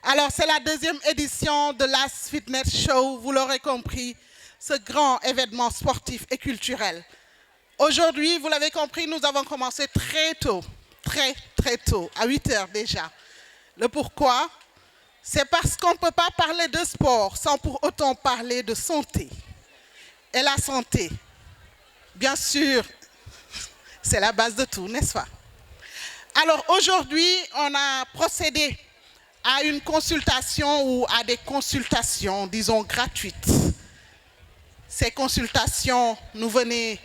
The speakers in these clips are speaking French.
Alors, c'est la deuxième édition de l'As Fitness Show, vous l'aurez compris, ce grand événement sportif et culturel. Aujourd'hui, vous l'avez compris, nous avons commencé très tôt, très tôt, à 8 heures déjà. Le pourquoi? C'est parce qu'on ne peut pas parler de sport sans pour autant parler de santé. Et la santé, bien sûr, c'est la base de tout, n'est-ce pas? Alors aujourd'hui, on a procédé à une consultation ou à des consultations, disons, gratuites. Ces consultations nous venaient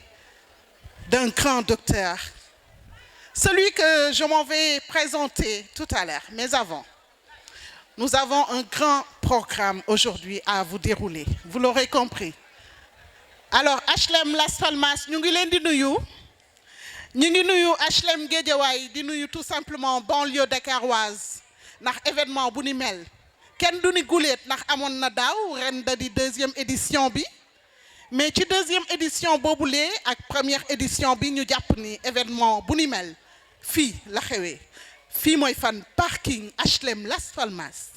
d'un grand docteur. Celui que je m'en vais présenter tout à l'heure, mais avant, nous avons un grand programme aujourd'hui à vous dérouler. Vous l'aurez compris. Alors, HLM Las Palmas, nous sommes HLM Guédiawaye, nous tout simplement banlieue dakaroise, dans événement bu ni mel. Kenn du ni guleet ndax amoon na daaw ren da di deuxième édition bi. Mais ci deuxième édition boobule ak première édition bi ñu jàpp ni événement bu ni mel fii la xewee fii mooy fan parking HLM Las Palmas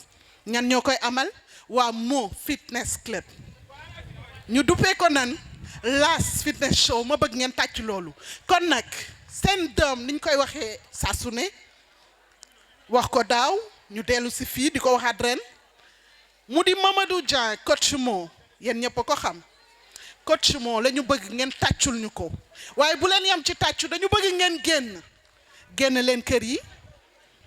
ñan ñoo koy amal waa Mo Fitness Club ñu duppee ko nan Las Fitness Show ma bëgg ngeen tàcc loolu kon nag seen doom niñ koy waxee saa su ne wax ko daaw ñu dellu si fii di ko waxaat ren mu di Mamadou Dieng coach Mo yéen ñëpp ko xam coach Mo la ñu bëgg ngeen tàccul ñu ko waaye bu leen yam ci tàccu dañu bëgg ngeen génn leen kër yi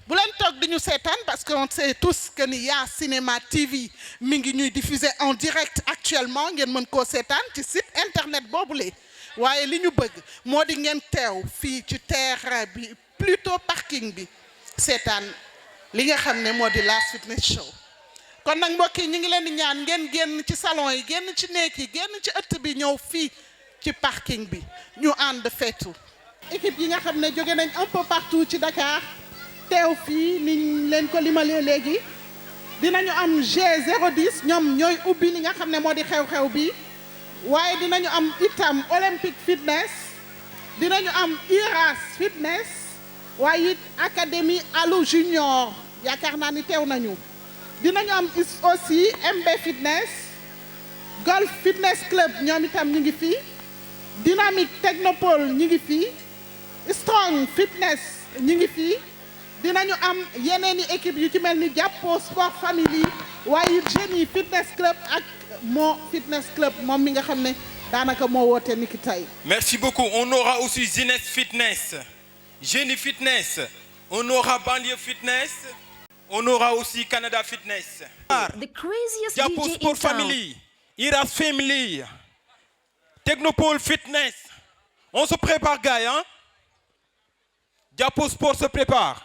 bu leen toog di ñu seetaan parce que on sait tous que ni YACINEMA TV mi ngi ñuy diffuser en direct actuellement ngeen mën koo seetaan ci site internet boobule waaye li ñu bëgg moo di ngeen teew fii ci terrain bi plutôt parking bi seetaan li nga xam ne moo di Las Fitness Show kon nag mbokk yi ñu ngi leen di ñaan ngeen génn ci salon yi génn ci néeg yi génn ci ëtt bi ñëw fii ci parking bi ñu ànd feetu équipe yi nga xam ne jóge nañ un peu partout ci Dakar teew fii niñ leen ko limalee léegi dinañu am G010 ñoom ñooy ubbi li nga xam ne moo di xew-xew bi waaye dinañu am itam Olympic Fitness dinañu am IRAS Fitness waaye it Académie Allo Junior yaakaar naa ni teew nañu dinañu am aussi Mbaye Fitness Golf Fitness Club ñoom itam ñu ngi fii Dynamique Technopole ñu ngi fii Strong Fitness ñu ngi fii dinañu am yeneen i équipe yu ci mel ni Jàppo Sport Family waaye Génie Fitness Club ak Mo Fitness Club moom mi nga xam ne daanaka moo woote niki tey. Merci beaucoup. On aura aussi Zines Fitness, Génie Fitness, on aura Banlieue Fitness, on aura aussi Canada Fitness. The craziest Jàppo DJ Sport in town. Family, Iras Family, Technopole Fitness. On se prépare, gars, hein? Jàppo Sport se prépare.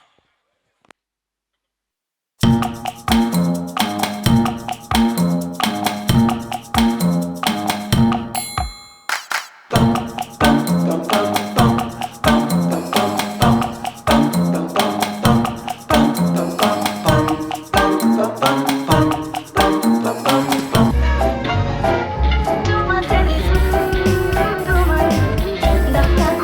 Ndax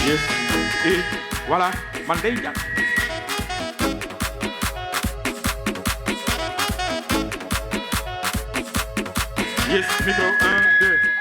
Yes. Et voilà. Mandé. Yes, micro, 1, 2.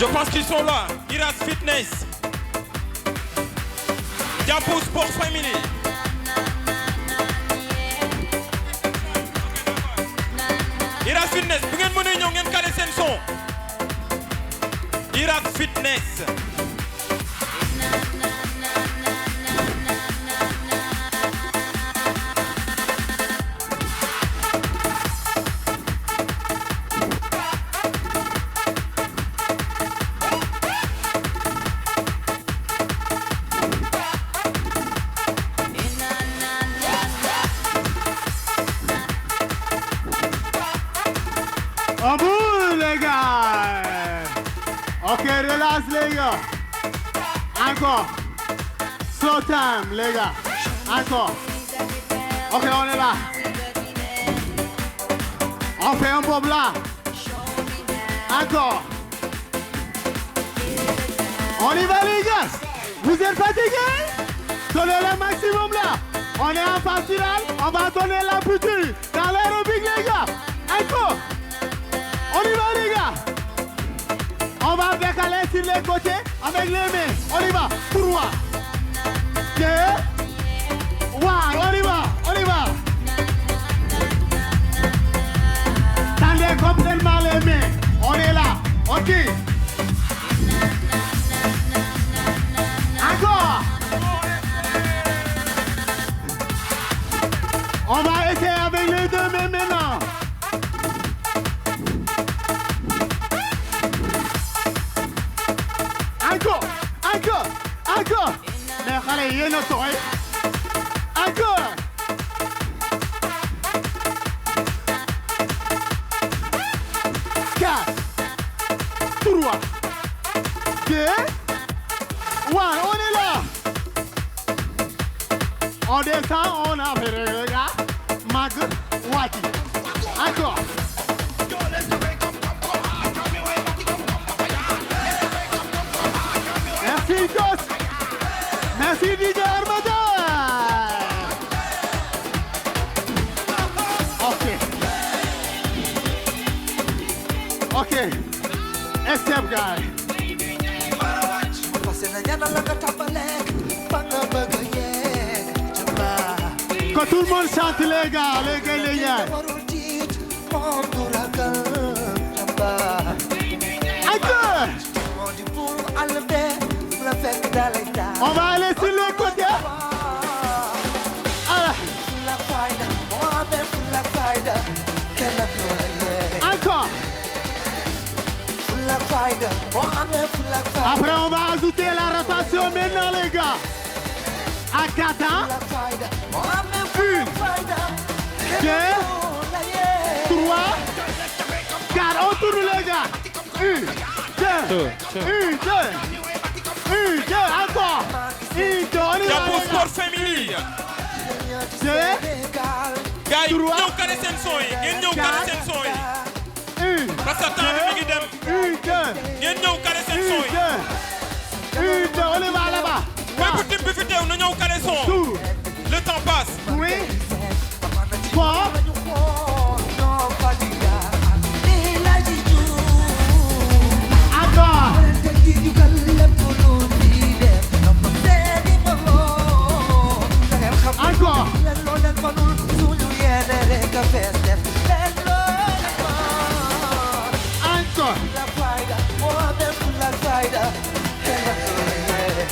Je pense qu'ils sont là. Iras Fitness. Diapo Sport Family. Iras Fitness. Vous ngeen mëne ñëw ngeen kale seen son. Iras Fitness. En bout, les gars. Ok, relax, les gars. Encore. Slow time, les gars. Encore. Ok, on est là. On fait un bob là. Encore. On y va, les gars. Vous êtes fatigués? Donnez le maximum là. On est en phase finale. On va donner l'amplitude dans l'aérobic, les gars. Encore. On y va, les gars. On va décaler sur les côtés avec les mains. On y va. 3, 2, 1. On y va. On y va. Tendez complètement les mains. On est là. OK. Encore. On va essayer avec les deux mains maintenant. Encore. Mais Khaleh, yéen a tooy. Encore. Quatre, 3, 2, 1. On est là. On descend, on a fait le gars. Mag, Wati. Encore. Merci tous. Merci DJ Armada. Ok. Except guy. Quand tout le monde chante les gars. Encore. On va aller sur le côté. Encore. Après, on va ajouter la rotation maintenant, les gars. À 4 ans. 1, 2, 3, 4. On tourne, les gars. 1, 2, 1, 2, encore. 1, 2, on y va. Diapo Sport Family. 2, Gars yi ñëw kale seen son yi. Ngeen ñëw kale seen son yi. 1, Parce que temps bi mi ngi dem. 1, 2. Ngeen ñëw kale seen son yi. 1, 2, on y va là-bas. Bépp tim bi fi teew na ñëw kale son. 2, Le temps passe. 3, 4. Encore. Encore. Encore.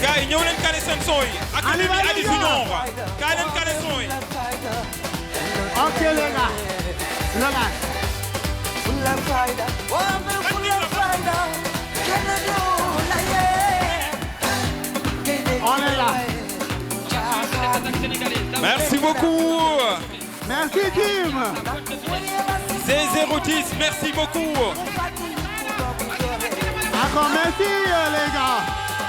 Gars yi ñëw leen kale seen son yi. Ak Allez, bi allez, Adi gars. Junior. Kaay leen kale son yi. Ok les gars. Relax. On est là. Merci beaucoup. Merci Kim. C010, merci beaucoup. Encore merci les gars.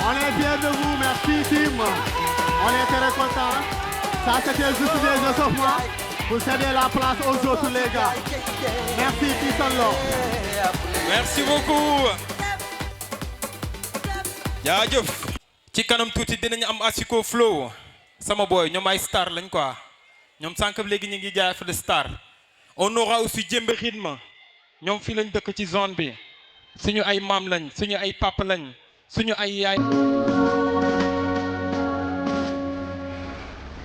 On est fiers de vous. Merci Kim. On est très contents. Ça c'était juste des échauffements. Vous cédez la place aux autres les gars. Merci Pisolo. Merci beaucoup. jaajëf. ci kanam tuuti dinañu am asiko flow. sama boy ñoom ay star lañ quoi. ñoom sànq léegi ñu ngi jaay fa de star. on aura aussi Djembe rythme. ñoom fii lañ dëkk ci zone bi. suñu ay maam lañ suñu ay papa lañ suñu ay yaay.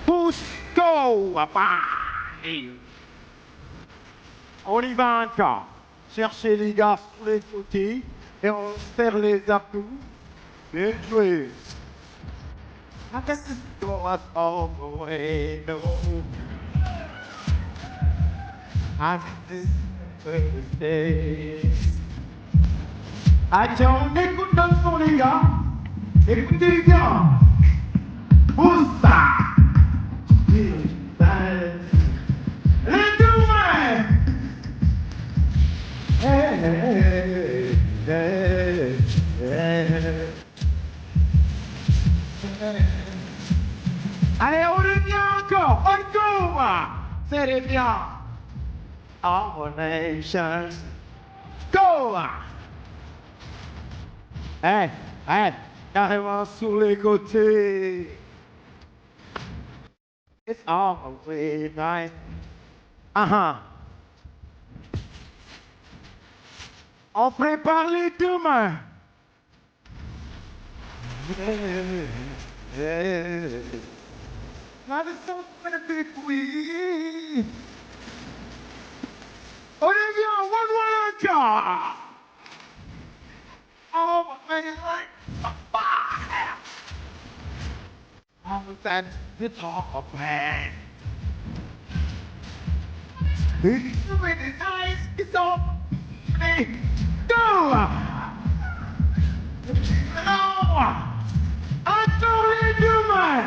Pousse, go, papa. On y va encore. Cherchez les gars sur les côtés et on serre les abdos. Bien joué. I guess it's going all the way, no. I'm this way. Attention, on écoute notre son, les gars. Écoutez bien. Pousse ça. Les deux mains. Hey, hey, hey, hey. Allez, on est bien encore. Encore. C'est bien. Our nation. Go. Hey, hey. Carrément sur les côtés. It's always nice. On prépare les deux mains. Now the song's gonna be quick. Olivia, one more. Oh my God. Oh, that's the top, man. It's really nice. It's all. Hey, go! No! I totally do, man!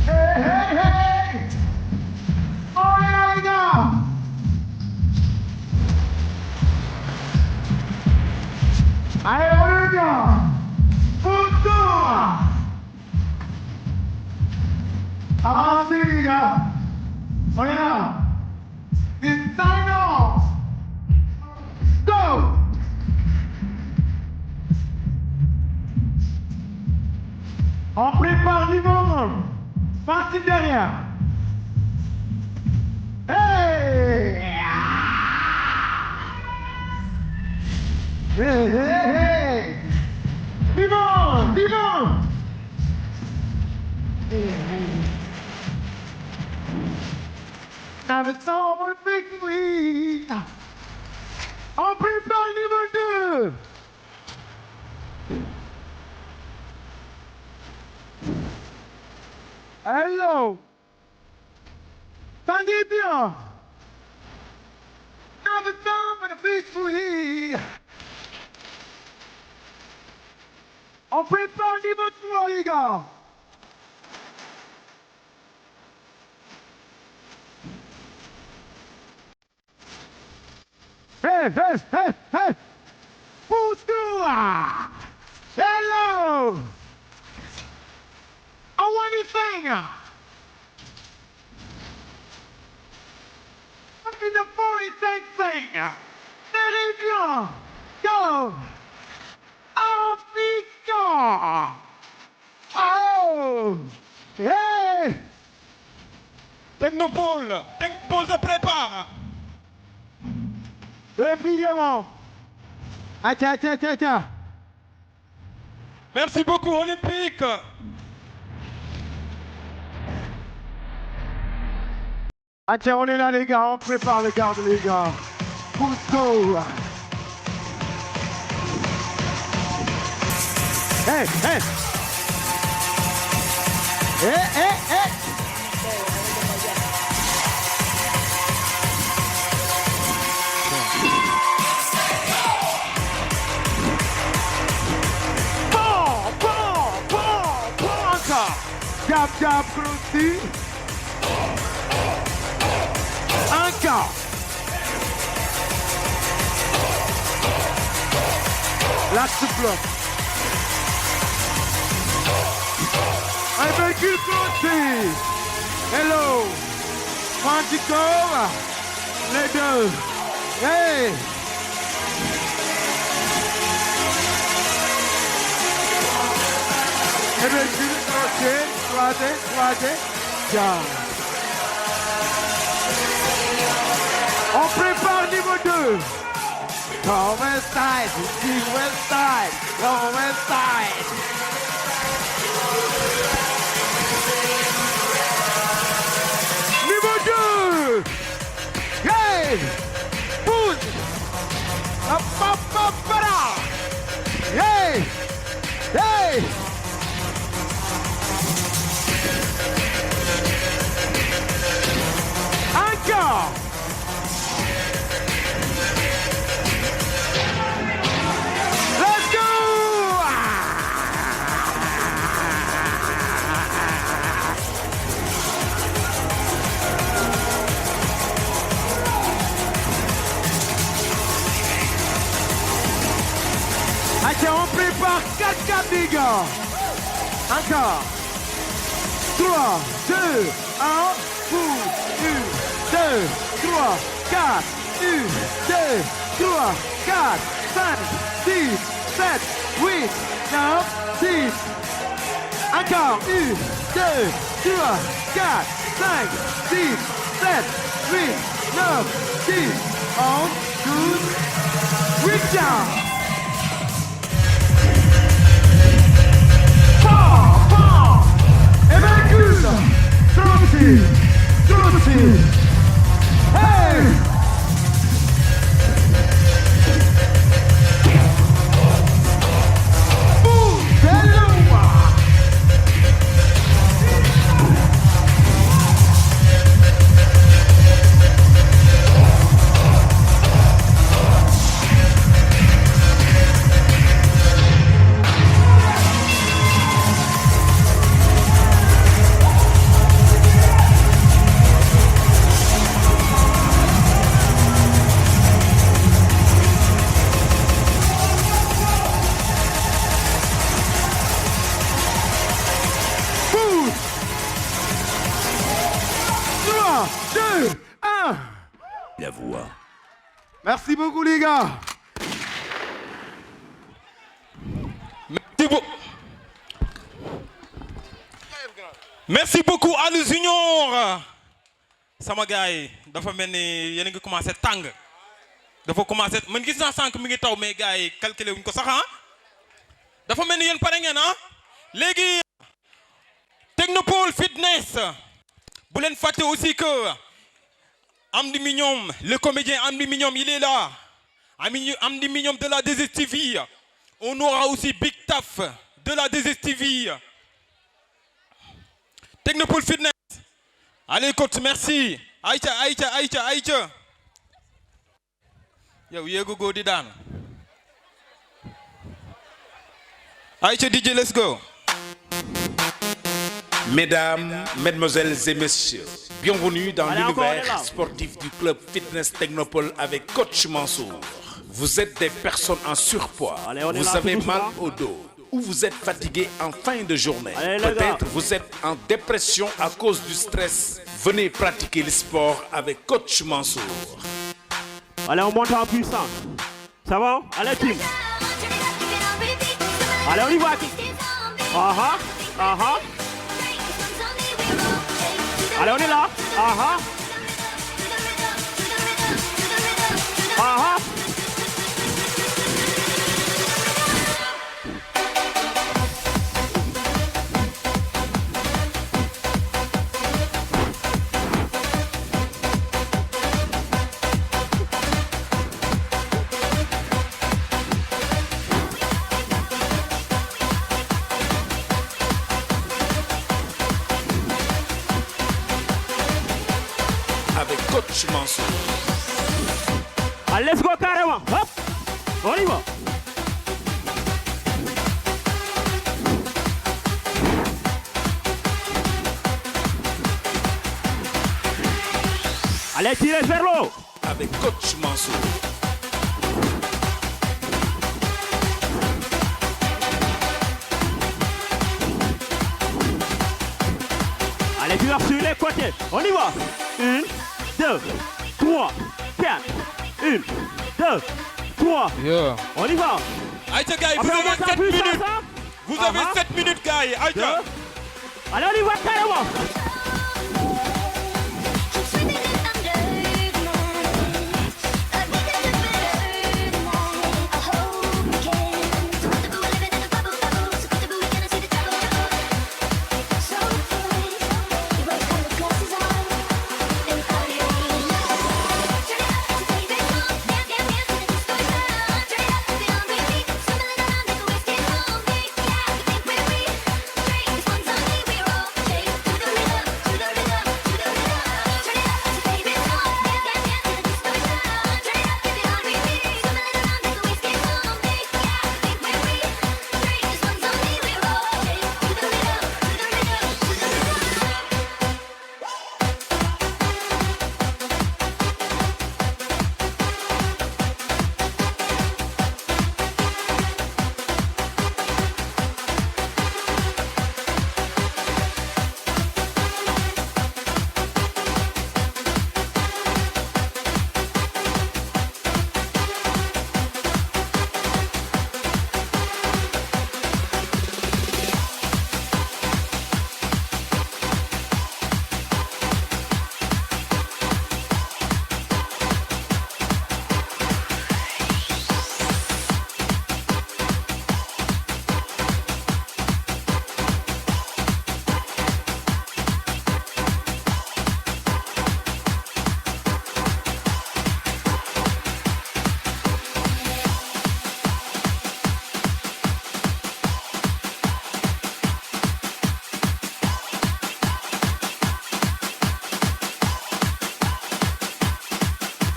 Hey, hey, hey! Oh, there we go! Allez, on y va! Bintou! Avancez, les gars! On est là! It's time off! Go! On prépare du monde! Parti derrière! Hey! Hey, hey, hey! Du monde! Du monde! Hey, hey. Now it's all one big lead! On prépare niveau 2! Hello! Tendez bien! Now the time of the big lead! On prépare niveau 3, les gars! Hey, hey, hey, hey! Bintou! Hello! I want anything! I'm in the 46 thing! Very bien! Go! Oh, Bintou! Oh! Hey! Technopole se prépare. Rapidement! Attends! Merci beaucoup, Olympique. Attends, on est là, les gars, on prépare le garde, les gars. Bintou! Hey, hey! Hey, hey, hey! Bon encore! Jab, crousty! Encore! Là, souple! Avec une crousty! Hello! Quantico! Les deux! Hey! Avec une croisée, tiens! On prépare niveau 2. Go west side, sing west side, go west side. Numéro 2. Hey, pousse. Hop, hop, hop, voilà. Hey, hey. Encore. Let's go. Ok, on prépare 4-4 les gars. Encore. 3, 2, 1, pour 1, 2, 3, 4, 1, 2, 3, 4, 5, 6, 7, 8, 9, 10. Encore. 1, 2, 3, 4, 5, 6, 7, 8, 9, 10, 11, 12, 8 down. Et bien cool. Tothie. Hey. Boom. Hello. La voix. Merci beaucoup les gars. Merci beaucoup à nous Junior. Sama gars yi dafa mel ni yéen a ngi commencé tàng dafa commencé man gis naa sànq mi ngi taw mais gars yi calculé wuñ ko sax ah dafa mel ni yéen pare ngeen ah léegi Technopole Fitness bu leen fàtte aussi que Amdi Mignon, le comédien Amdi Mignon, il est là. Amdi Mignon de la DSTV. On aura aussi Big Taf de la DSTV. Technopole Fitness. Allez, coach, merci. Aïcha. Yo, go Didan. Aïcha DJ, let's go. Mesdames, mesdemoiselles et messieurs, bienvenue dans l'univers sportif du club Fitness Technopole avec Coach Mansour. Vous êtes des personnes en surpoids, vous avez mal au dos ou vous êtes fatigué en fin de journée. Peut-être vous êtes en dépression à cause du stress. Venez pratiquer le sport avec Coach Mansour. Allez, on monte en puissance. Ça va? Allez, team. Allez, on y va. Allez, on est là. Avec Coach Mansour. Allez, let's go carrément. Hop. On y va. Allez, tirez vers l'eau. Avec Coach Mansour. Allez, tu vas sur les côtés. On y va. 1, 2, 3, 4. 1, 2, 3. Yeah. On y va. Aïcha, gars, vous Après, avez 7 minutes. Vous avez 7 minutes, gars. Aïcha. Allez, on y va carrément.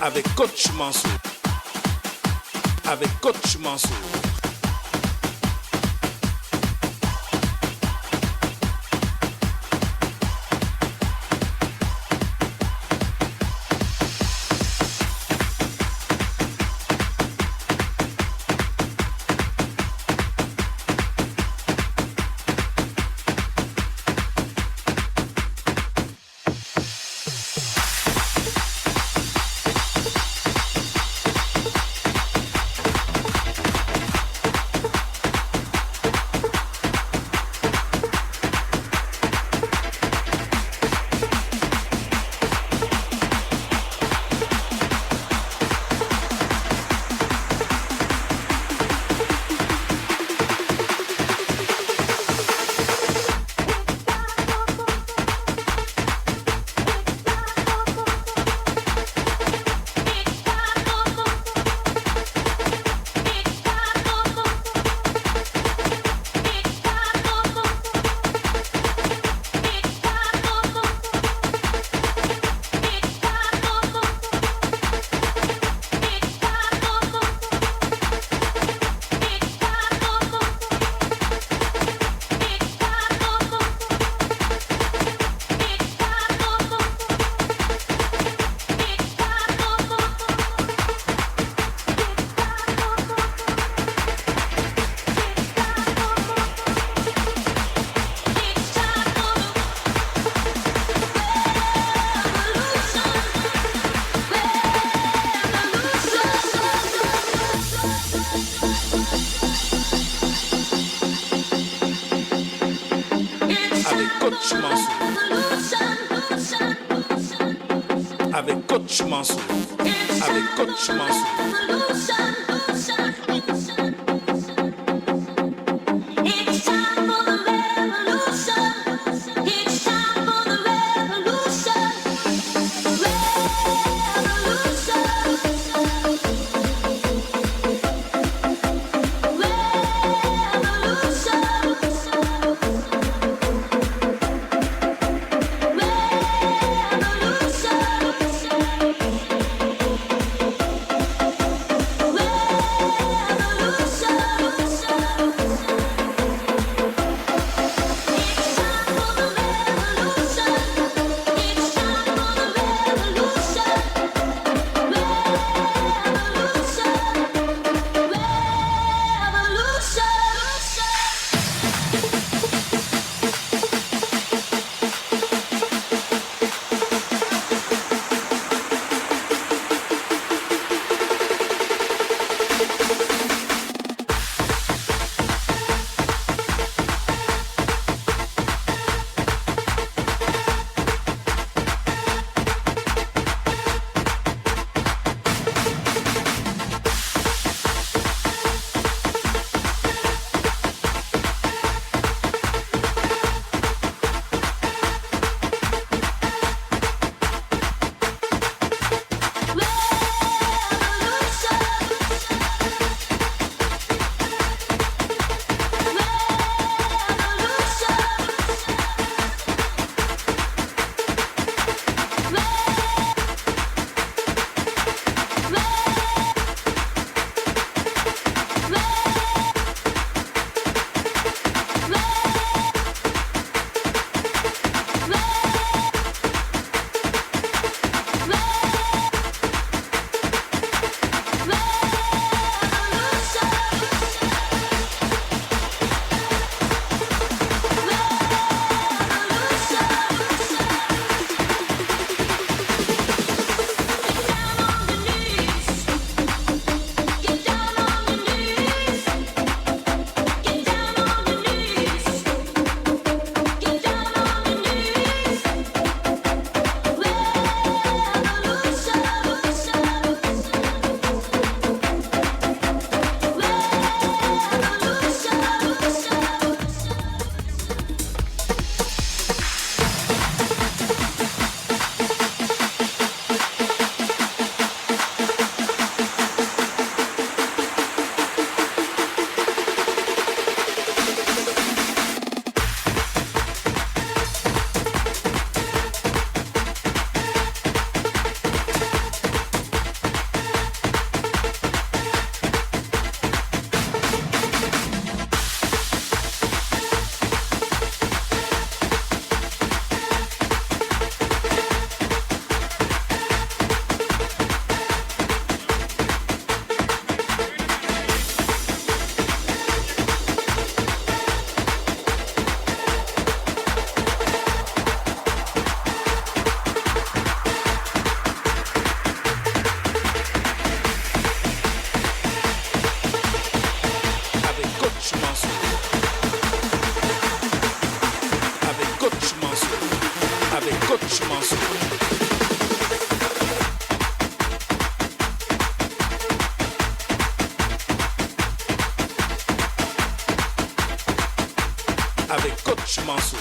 avec coach Mansour. Avec coach Mansour. Avec coach Mansour. Avec coach Mansour. coach Mansour. Avec coach Mansour. Avec coach Mansour.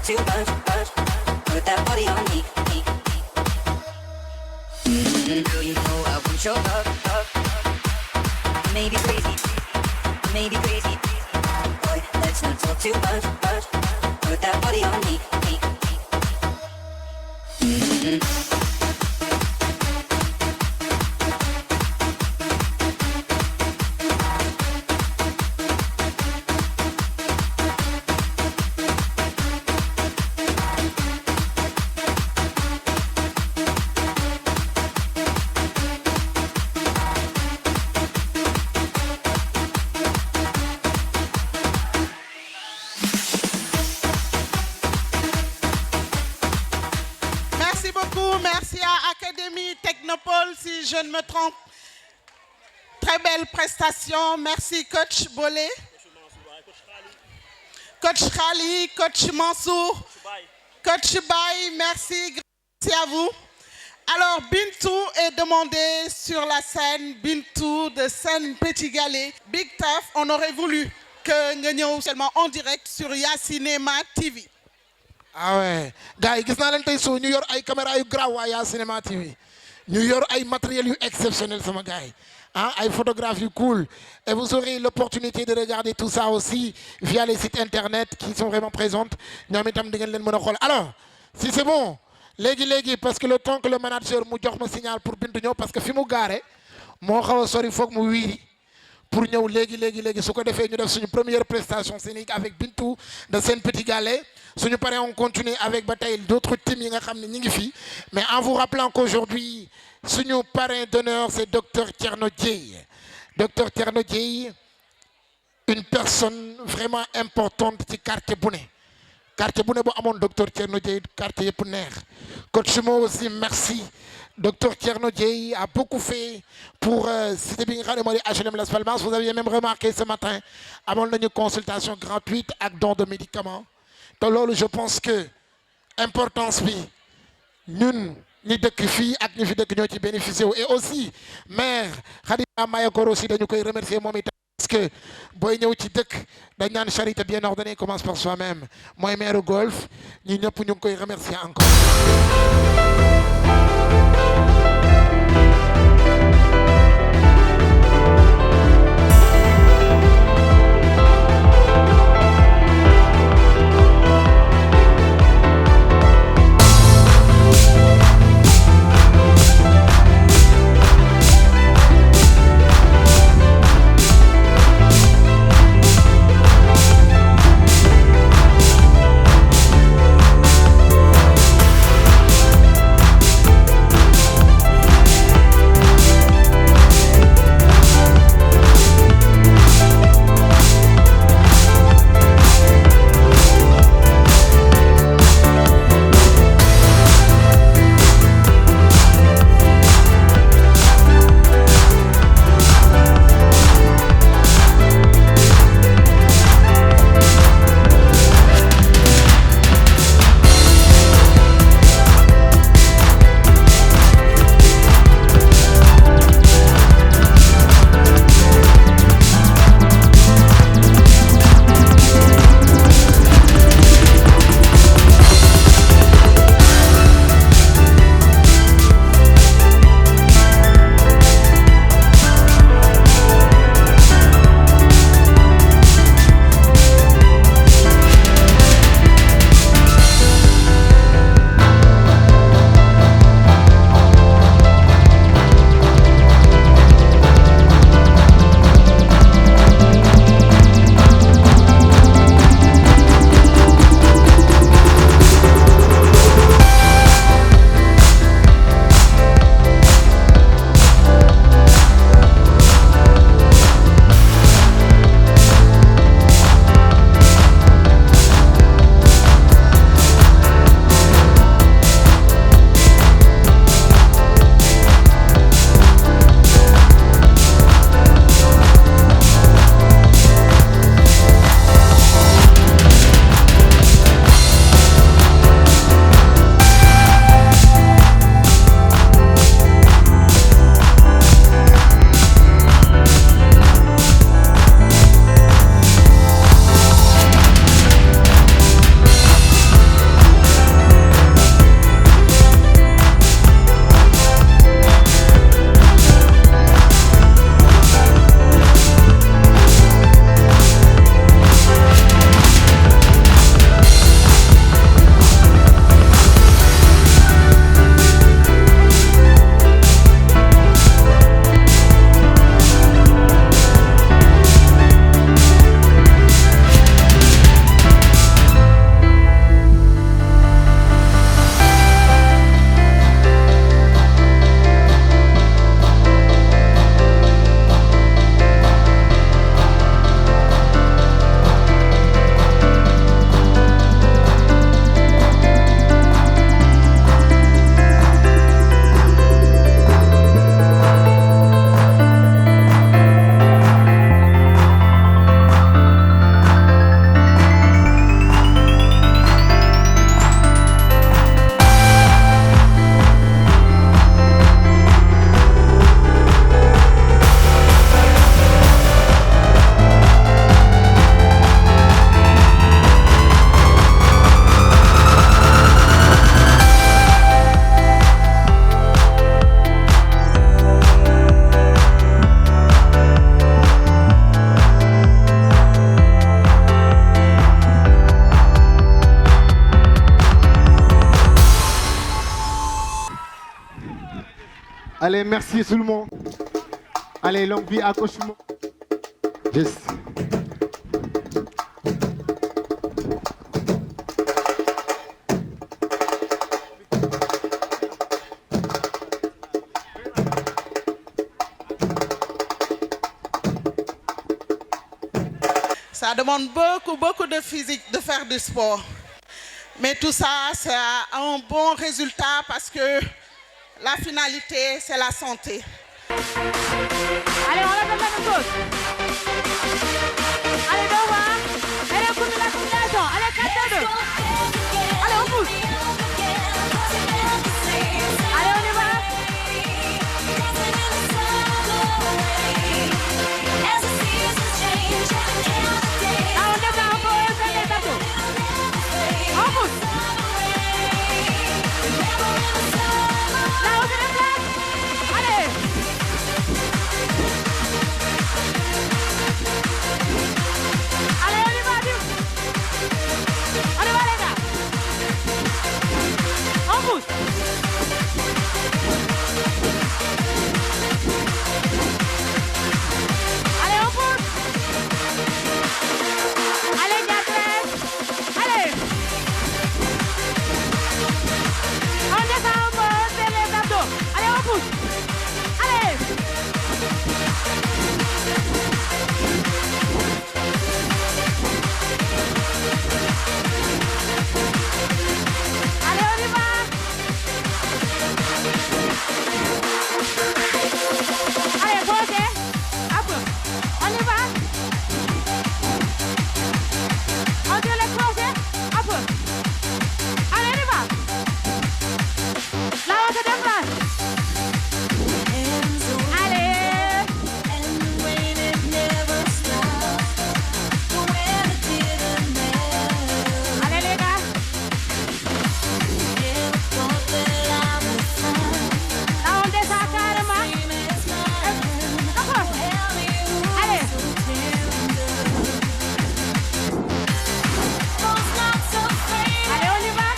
too much. Put that body on me. Girl, you know I want your love. I may be crazy, boy, let's not talk too much. Put that body on me. Si je ne me trompe, très belle prestation. Merci coach Bolé, coach Khaleh, coach Mansour, Coach Mbaye, merci à vous. Alors, Bintou est demandée sur la scène, Bintou de scène Petit Guale. Big Taf, on aurait voulu que nous soyons seulement en direct sur YACINEMA TV. Ah ouais, gars yi gis naa leen tey soo ñu yor ay caméra yu graw waa YACINEMA TV ñu yor ay matériel yu exceptionnel sama gars yi ah ay photographies cool et vous aurez l'opportunité de regarder tout ça aussi via les sites internet qui sont vraiment présentes ñoom itam di ngeen leen mën a xool alors si c'est bon léegi parce que le temps que le manager mu jox ma signal pour Bintou ñëw parce que fi mu gaare moo xaw a sori foog mu wiiri pour ñëw léegi su ko defee ñu def suñu première prestation scénique avec Bintou de scène Petit Guale suñu paree on continue avec ba tey d'autres teams yi nga xam ne ñi ngi fi mais en vous rappelant qu'aujourd'hui suñu parrain d'honneur c'est docteur Thierno Dieye docteur Thierno Dieye une personne vraiment importante ci quartier bu ne bu amoon docteur Thierno Dieye quartier yëpp neex coach Mo aussi merci docteur Thierno Dieye a beaucoup fait pour cité bi nga xam ne moo di HLM Las Palmas. Vous aviez même remarqué ce matin amoon nañu consultation gratuite ak don de médicaments te loolu je pense que importance bi ñun ñi dëkk fii ak ñi fi dëkk ñoo ci bénéficié wu et aussi maire Khadija Mayakor aussi dañu koy remercier moom itam parce que booy ñëw ci dëkk dañ naan charité bien ordonnée commence par soi-même mooy maire Golf ñi ñëpp ñu ngi koy remercier encore. Allez, merci tout le monde. Allez, longue vie à Cauchemar. Yes. Ça demande beaucoup de physique de faire du sport. Mais tout ça, c'est un bon résultat parce que la finalité, c'est la santé. Allez, on lève la même chose. Allez, devant. Allez, on coupe la combinaison. Allez, 4-2. Allez, on pousse. Allez, on y va. Là, on démarre encore un peu les bateaux. On pousse. Là, on se déplace. Allez. Allez, on y va, Dieu. On y va, les gars. On pousse. Allez, on pousse. Allez, Gabriel. Allez. On descend un peu, c'est les abdos. Allez, on pousse. Allez. Allez, on y va. Allez, posez. Hop. On y va. On tire les crochets. Hop. Allez, on y va. Là, on se déplace. Allez. Allez, les gars. Là, on descend carrément. D'accord. Allez. Allez, on y va.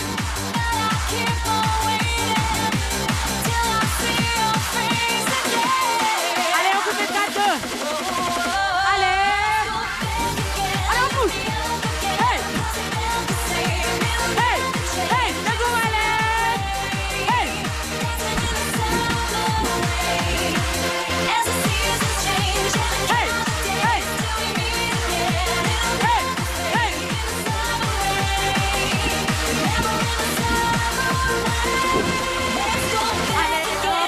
Allez, on coupe les 4-2. Allez. Allez, on pousse. Hey. Hey. Hey. Let's go, allez. Hey. Hey. Hey. Hey. Hey. Allez, les gars,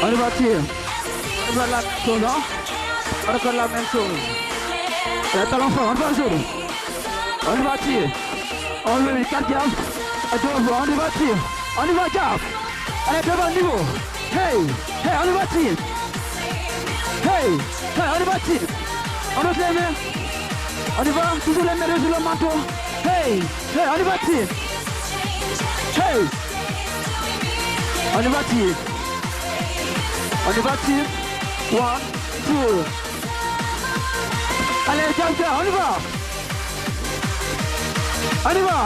On est parti. On va la même chose, hein? On va faire la même chose. Les talons forts, on va jouer. On est parti. On met les 4 gammes. On est parti. On y va, gaffe. Allez, devant le niveau. Hey, hey, on est parti. Hey, hey, on est parti. On doit les mains. On y va, toujours les mains sur le manteau. Hey, hey, on est parti. Hey, on est parti. On est parti. 1, 2. Allez, Janta, on y va. On y va.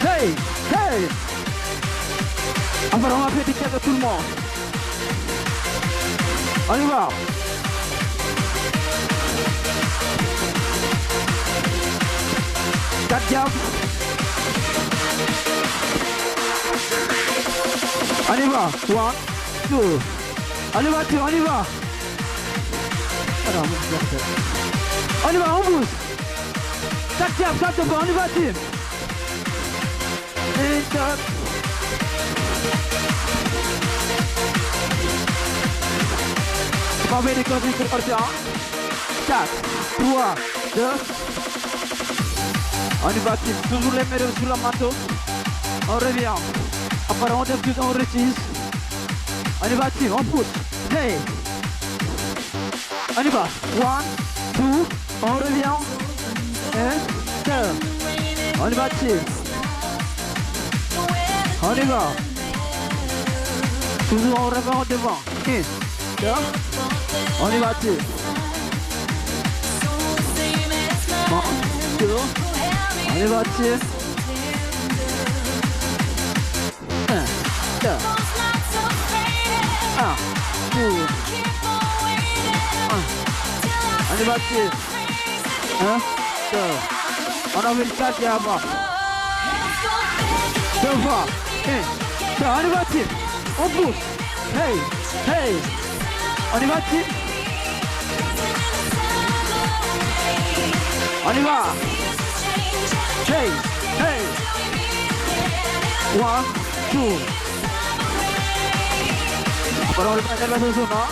Hey, hey. On va faire des de tout le monde. On y va. Quatre jambes. On y va. 1, 2. On y va, on y va. On y va, on bouge. 4 jambes, 4 fois, on y va, team. Et 4. On va faire des consignes pour partir. 4, 3, 2. On y va, team. Toujours les mains sur le manteau. On revient. Après, on défuse, on réussisse. On y va, team. On pousse. Hey. On y va. 1, 2. On revient. 1, 2. On y va, team. On y va. Toujours on revient devant. 1, 2. On y va, team. est parti. 1, 2. 1, 2. 1. On est parti. 1, 2. On a vu le 4 et avant. 2 fois. 1. On est parti. On pousse. Hey, hey. On est parti. On y va. Hey, hey. 1, 2. Après on le passe à la maison, non?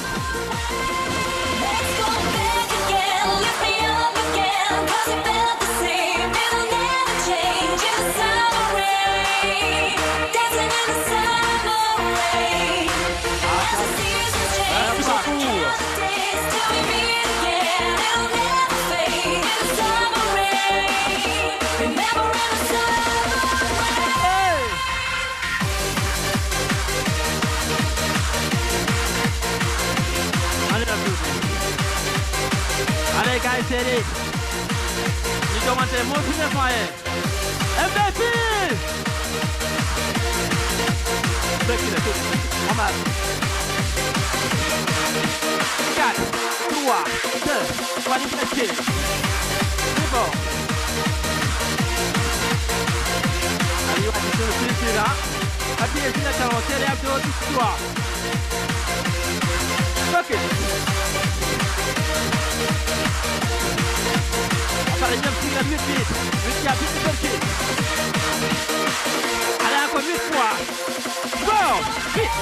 Allez, guys, c'est allé. Nous commençons mon premier foyer. Mbaye! On va. 4, 3, 2, on va nous presser. C'est bon. Allez, on va dire là. Appuyez sur la talon, c'est l'air de votre histoire. Ok. On va aller bien plus vite. Vite, vite. Allez, encore 8 fois. Go! Vite.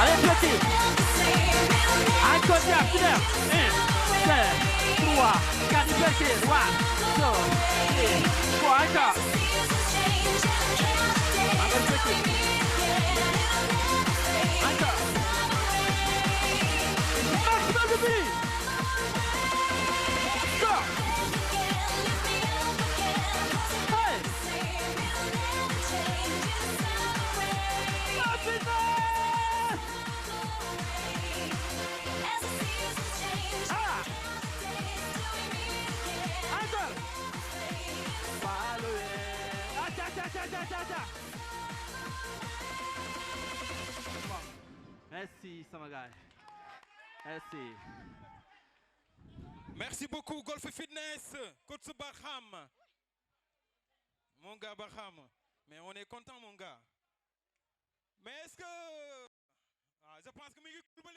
Allez, Petit. Encore bien, plus 1, 2, 3, 4, Petit. 1, 2, 3, encore. Encore Petit. Encore. Maximum de billes. Go! Hey! Merci, Samagai. Merci. Merci beaucoup, Golf Fitness, coach Baham. Mon gars Baham. Mais on est content, mon gars. Mais est-ce que... Ah, je pense que je suis cool.